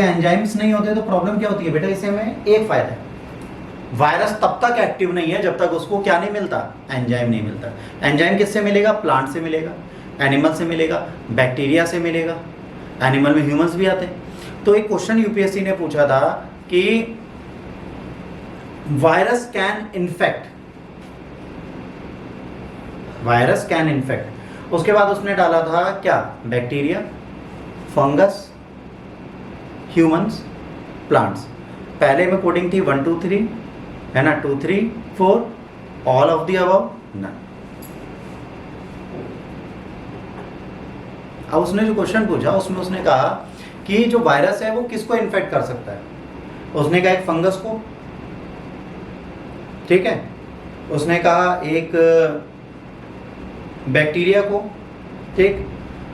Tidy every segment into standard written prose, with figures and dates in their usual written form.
Enzymes नहीं होते तो प्रॉब्लम क्या होती है बेटा? इससे हमें एक फायदा है, वायरस तब तक एक्टिव नहीं है जब तक उसको क्या नहीं मिलता, एंजाइम नहीं मिलता। एंजाइम किससे मिलेगा? प्लांट से मिलेगा, एनिमल से मिलेगा, बैक्टीरिया से मिलेगा, एनिमल में ह्यूमंस भी आते हैं। तो एक क्वेश्चन यूपीएससी ने पूछा था कि वायरस कैन इन्फेक्ट, उसके बाद उसने डाला था क्या? Bacteria, fungus, humans, plants. पहले में कोडिंग थी 1 2 3 है ना, 2 3 4 ऑल ऑफ द अबव ना। अब उसने जो क्वेश्चन पूछा उसमें उसने कहा कि जो वायरस है वो किसको इन्फेक्ट कर सकता है? उसने कहा एक फंगस को, ठीक है, उसने कहा एक बैक्टीरिया को, ठीक,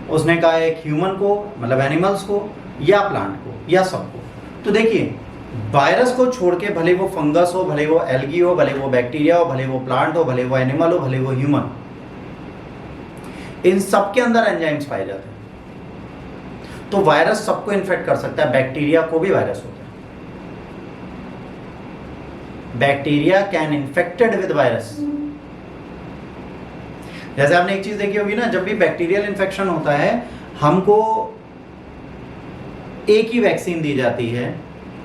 उसने कहा एक ह्यूमन को मतलब एनिमल्स को, या प्लांट को, या सबको। तो देखिए वायरस को छोड़ के भले वो फंगस हो, भले वो एल्गी हो, भले वो बैक्टीरिया हो, भले वो प्लांट हो, भले वो एनिमल हो, भले वो ह्यूमन, इन सब के अंदर एंजाइम्स पाए जाते हैं। तो वायरस सबको इन्फेक्ट कर सकता है, बैक्टीरिया को भी वायरस होता है। Bacteria can infected with virus. जैसे आपने एक चीज देखी होगी ना, जब भी बैक्टीरियल इन्फेक्शन होता है हमको एक ही वैक्सीन दी जाती है,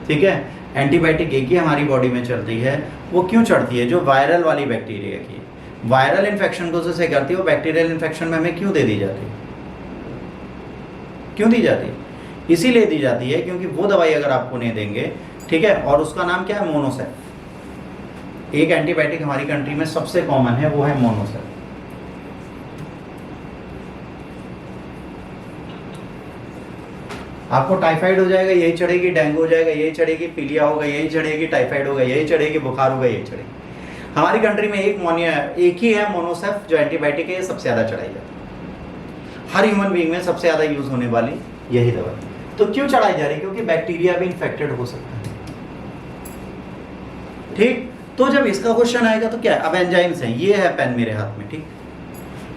ठीक है, एंटीबायोटिक एक ही हमारी बॉडी में चलती है। वो क्यों चढ़ती है? जो वायरल वाली बैक्टीरिया की, वायरल इन्फेक्शन को जैसे करती है, वो बैक्टीरियल इन्फेक्शन में हमें क्यों दे दी जाती है? क्यों दी जाती है? इसीलिए दी जाती है क्योंकि वो दवाई अगर आपको नहीं देंगे, ठीक है, और उसका नाम क्या है? मोनोसेफ। एक एंटीबायोटिक हमारी कंट्री में सबसे कॉमन है, वो है मोनोसेफ। आपको टाइफाइड हो जाएगा यही चढ़ेगी, डेंगू हो जाएगा यही चढ़ेगी, पीलिया होगा यही चढ़ेगी, टाइफाइड होगा यही चढ़ेगी, बुखार होगा यही चढ़ेगी। हमारी कंट्री में एक ही है मोनोसेफ जो एंटीबायोटिक है, ये सबसे ज़्यादा चढ़ाई जाती है। हर ह्यूमन बीइंग में सबसे ज़्यादा यूज होने वाली यही दवा। तो क्यों चढ़ाई जा रही है? क्योंकि बैक्टीरिया भी इन्फेक्टेड हो सकता है, ठीक। तो जब इसका क्वेश्चन आएगा तो क्या है? अब एंजाइम्स हैं, ये है पेन मेरे हाथ में, ठीक,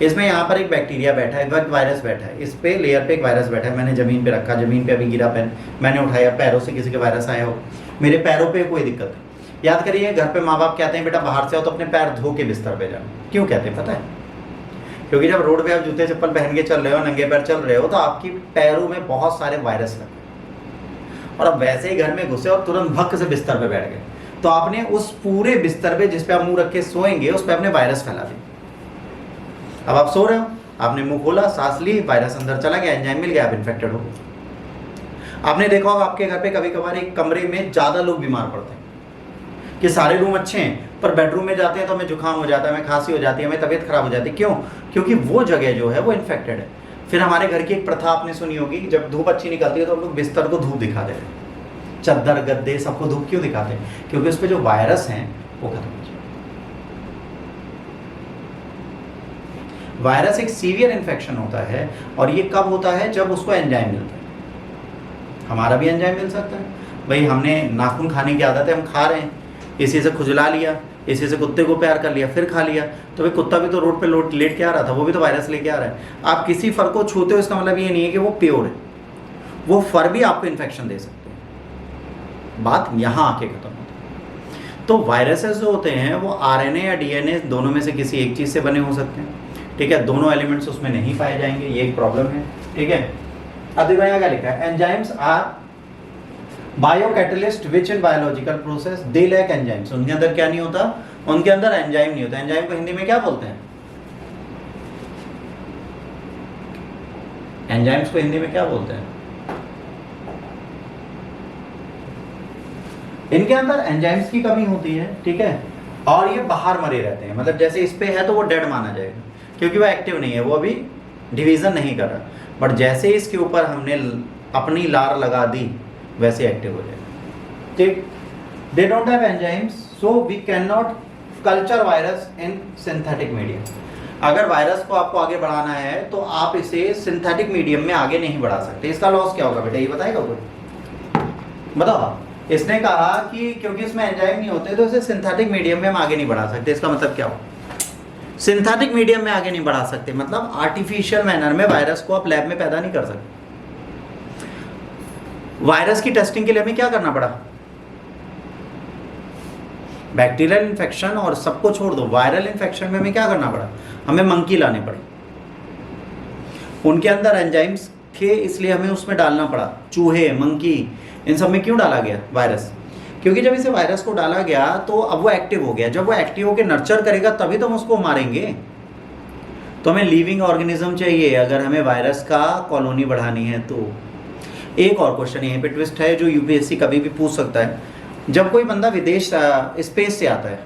इसमें यहाँ पर एक बैक्टीरिया बैठा है, एक वायरस बैठा है, इस पे लेयर पे एक वायरस बैठा है, मैंने ज़मीन पे रखा, ज़मीन पे अभी गिरा पेन, मैंने उठाया, पैरों से किसी के वायरस आया हो, मेरे पैरों पे कोई दिक्कत है। याद करिए घर पे माँ बाप कहते हैं बेटा बाहर से आओ तो अपने पैर धो के बिस्तर पे जाओ। क्यों कहते हैं पता है? क्योंकि जब रोड पे आप जूते चप्पल पहन के चल रहे हो, नंगे पैर चल रहे हो, तो आपकी पैरों में बहुत सारे वायरस लगे, और अब वैसे ही घर में घुसे और तुरंत भक्क से बिस्तर पे बैठ गए, तो आपने उस पूरे बिस्तर पे जिस पे आप मुंह रख के सोएंगे उस पे अपने वायरस फैला दिए। अब आप सो रहे हो, आपने मुंह खोला, सांस ली, वायरस अंदर चला गया, एंजाइम मिल गया, आप इन्फेक्टेड हो गए। आपने देखा होगा आपके घर पे कभी कभार एक कमरे में ज़्यादा लोग बीमार पड़ते हैं कि सारे रूम अच्छे हैं पर बेडरूम में जाते हैं तो हमें जुकाम हो जाता है, हमें खांसी हो जाती है, हमें तबीयत खराब हो जाती है। क्यों? क्योंकि वो जगह जो है वो इन्फेक्टेड है। फिर हमारे घर की एक प्रथा आपने सुनी होगी, जब धूप अच्छी निकलती है तो हम लोग बिस्तर को धूप दिखा देते हैं, चद्दर गद्दे सबको धूप क्यों दिखाते हैं? क्योंकि उस पर जो वायरस हैं वो खत्म हो जाए। वायरस एक सीवियर इन्फेक्शन होता है, और ये कब होता है? जब उसको एंजाइम मिलता है। हमारा भी एंजाइम मिल सकता है भाई, हमने नाखून खाने की आदत है, हम खा रहे हैं, इसी से खुजला लिया, इसी से कुत्ते को प्यार कर लिया, फिर खा लिया, तो भाई कुत्ता भी तो रोड पे लेट के आ रहा था, वो भी तो वायरस लेके आ रहा है। आप किसी फर को छूते हो इसका मतलब ये नहीं है कि वो प्योर है, वो फर भी आपको इन्फेक्शन दे सकते हैं। बात यहाँ आके खत्म होती है। तो वायरसेस जो होते हैं वो आरएनए या डीएनए दोनों में से किसी एक चीज़ से बने हो सकते हैं, ठीक है, दोनों एलिमेंट्स उसमें नहीं पाए जाएंगे, ये एक प्रॉब्लम है, ठीक है। अब देखो यहाँ क्या लिखा है, enzymes are biocatalyst which in biological process they lack enzymes. उनके अंदर क्या नहीं होता? उनके अंदर एंजाइम नहीं होता। एंजाइम को हिंदी में क्या बोलते हैं? एंजाइम्स को हिंदी में क्या बोलते हैं? इनके अंदर एंजाइम्स की कमी होती है, ठीक है, और ये बाहर मरे रहते हैं। मतलब जैसे इस पे है तो वो डेड माना जाएगा क्योंकि वो एक्टिव नहीं है, वो अभी डिवीजन नहीं कर रहा, बट जैसे इसके ऊपर हमने अपनी लार लगा दी वैसे एक्टिव हो जाएगा, ठीक। They don't have enzymes so we can not culture virus in synthetic medium. अगर वायरस को आपको आगे बढ़ाना है तो आप इसे सिंथेटिक मीडियम में आगे नहीं बढ़ा सकते। इसका लॉस क्या होगा बेटा, ये बताएगा कोई? बताओ। इसने कहा कि क्योंकि इसमें एंजाइम नहीं होते तो इसे सिंथेटिक मीडियम में हम आगे नहीं बढ़ा सकते। इसका मतलब क्या हो? सिंथेटिक मीडियम में आगे नहीं बढ़ा सकते मतलब आर्टिफिशियल मैनर में वायरस को आप लैब में पैदा नहीं कर सकते। वायरस की टेस्टिंग के लिए हमें क्या करना पड़ा? बैक्टीरियल इन्फेक्शन और सबको छोड़ दो, वायरल इन्फेक्शन में हमें क्या करना पड़ा? हमें मंकी लाने पड़े। उनके अंदर एंजाइम्स थे, इसलिए हमें उसमें डालना पड़ा। चूहे, मंकी, इन सब में क्यों डाला गया वायरस? क्योंकि जब इसे वायरस को डाला गया तो अब वो एक्टिव हो गया। जब वो एक्टिव होकर नर्चर करेगा तभी तो हम उसको मारेंगे। तो हमें लिविंग ऑर्गेनिज्म चाहिए अगर हमें वायरस का कॉलोनी बढ़ानी है तो। एक और क्वेश्चन यहीं पे ट्विस्ट है जो यूपीएससी कभी भी पूछ सकता है। जब कोई बंदा विदेश स्पेस से आता है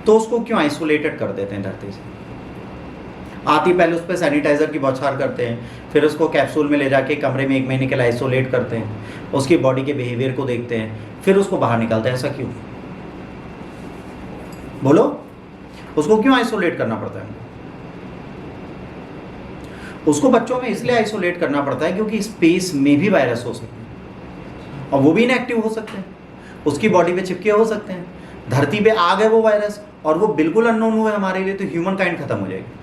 तो उसको क्यों आइसोलेटेड कर देते हैं धरती से? आती पहले उस पर सैनिटाइजर की बौछार करते हैं, फिर उसको कैप्सूल में ले जाके कमरे में 1 महीने के लिए आइसोलेट करते हैं, उसकी बॉडी के बिहेवियर को देखते हैं, फिर उसको बाहर निकालते हैं। ऐसा क्यों? बोलो, उसको क्यों आइसोलेट करना पड़ता है? उसको बच्चों में इसलिए आइसोलेट करना पड़ता है क्योंकि स्पेस में भी वायरस हो सकते हैं और वो भी इनएक्टिव हो सकते हैं, उसकी बॉडी पे चिपके हो सकते हैं। धरती पे आ गए वो वायरस और वो बिल्कुल अननोन हुए हमारे लिए, तो ह्यूमन काइंड खत्म हो जाएगी।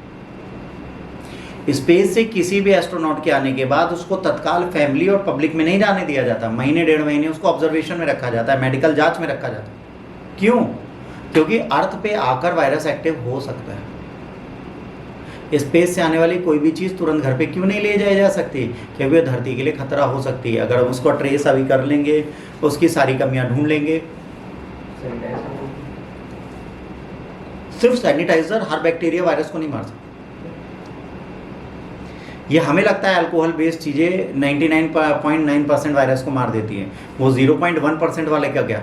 स्पेस से किसी भी एस्ट्रोनॉट के आने के बाद उसको तत्काल फैमिली और पब्लिक में नहीं जाने दिया जाता। महीने 1.5 महीने उसको ऑब्जर्वेशन में रखा जाता है, मेडिकल जांच में रखा जाता है। क्यों? क्योंकि अर्थ पे आकर वायरस एक्टिव हो सकता है। स्पेस से आने वाली कोई भी चीज़ तुरंत घर पे क्यों नहीं ले जाई जा सकती? क्योंकि धरती के लिए खतरा हो सकती है। अगर हम उसको ट्रेस अभी कर लेंगे, उसकी सारी कमियां ढूंढ लेंगे। सिर्फ सैनिटाइजर हर बैक्टीरिया वायरस को नहीं मार सकता। ये हमें लगता है अल्कोहल बेस्ड चीज़ें 99.9% वायरस को मार देती है, वो 0.1% वाले का क्या?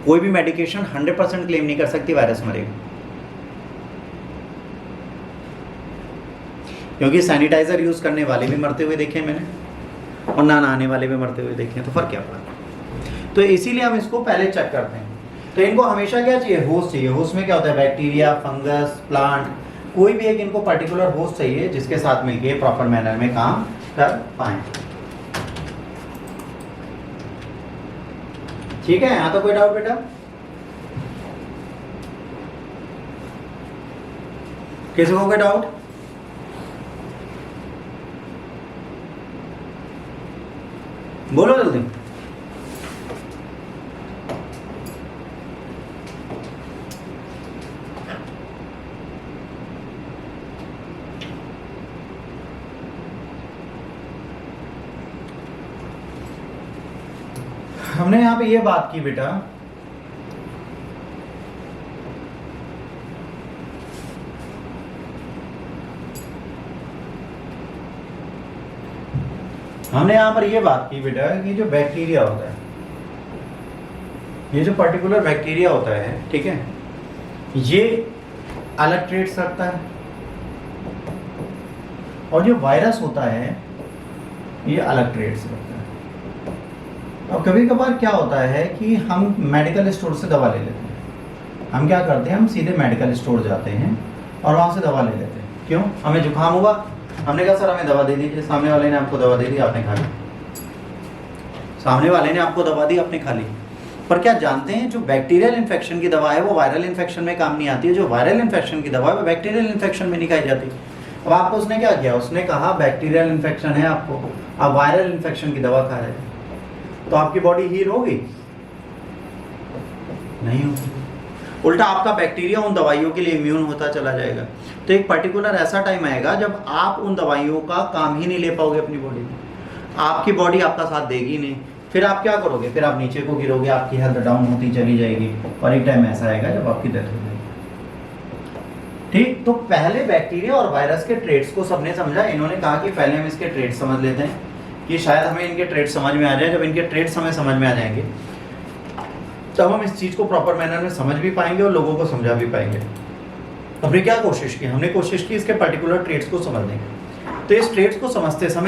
कोई भी मेडिकेशन 100% क्लेम नहीं कर सकती वायरस मरेगा, क्योंकि सैनिटाइजर यूज करने वाले भी मरते हुए देखे मैंने और ना नहाने वाले भी मरते हुए देखे, तो फर्क क्या पड़ा? तो इसीलिए हम इसको पहले चेक करते हैं। तो इनको हमेशा क्या चाहिए? होस्ट चाहिए। होस्ट में क्या होता है? बैक्टीरिया, फंगस, प्लांट, कोई भी एक इनको पर्टिकुलर होस्ट चाहिए जिसके साथ मिलके प्रॉपर मैनर में काम कर पाए। ठीक है, यहाँ तो कोई डाउट बेटा? किसी को कोई डाउट? बोलो जल्दी। हमने यहाँ पे ये बात की बेटा, हमने यहाँ पर ये बात की बेटा कि जो बैक्टीरिया होता है, ये जो पर्टिकुलर बैक्टीरिया होता है, ठीक है, ये अलग ट्रेट्स रखता है और जो वायरस होता है ये अलग ट्रेट्स रखता है। और कभी कभार क्या होता है कि हम मेडिकल स्टोर से दवा ले लेते हैं। हम क्या करते हैं? हम सीधे मेडिकल स्टोर जाते हैं और वहाँ से दवा ले लेते हैं। क्यों? हमें जुकाम हुआ, हमने कहा सर हमें दवा दे दीजिए। सामने वाले ने आपको दवा दे दी, आपने खा ली। सामने वाले ने आपको दवा दी, आपने खा ली। पर क्या जानते हैं जो बैक्टीरियल इन्फेक्शन की दवा है वो वायरल इन्फेक्शन में काम नहीं आती है। जो वायरल इन्फेक्शन की दवा है वो बैक्टीरियल इन्फेक्शन में नहीं खाई जाती। अब आपको उसने क्या किया? उसने कहा बैक्टीरियल इन्फेक्शन है आपको, अब वायरल इन्फेक्शन की दवा खा रहे हैं, तो आपकी बॉडी हील होगी? नहीं होगी। उल्टा आपका बैक्टीरिया उन दवाइयों के लिए इम्यून होता चला जाएगा। तो एक पर्टिकुलर ऐसा टाइम आएगा जब आप उन दवाइयों का काम ही नहीं ले पाओगे अपनी बॉडी में, आपकी बॉडी आपका साथ देगी नहीं। फिर आप क्या करोगे? फिर आप नीचे को गिरोगे, आपकी हेल्थ डाउन होती चली जाएगी और एक टाइम ऐसा आएगा जब आपकी डेथ हो जाएगी। ठीक, तो पहले बैक्टीरिया और वायरस के ट्रेट्स को सबने समझा। इन्होंने कहा कि पहले हम इसके ट्रेट्स समझ लेते हैं कि शायद हमें इनके ट्रेड्स समझ में आ जाए। जब इनके ट्रेड्स हमें समझ में आ जाएंगे तब हम इस चीज़ को प्रॉपर मैनर में समझ भी पाएंगे और लोगों को समझा भी पाएंगे। हमने क्या कोशिश की? हमने कोशिश की इसके पर्टिकुलर ट्रेड्स को समझने की। तो इस ट्रेड्स को समझते समय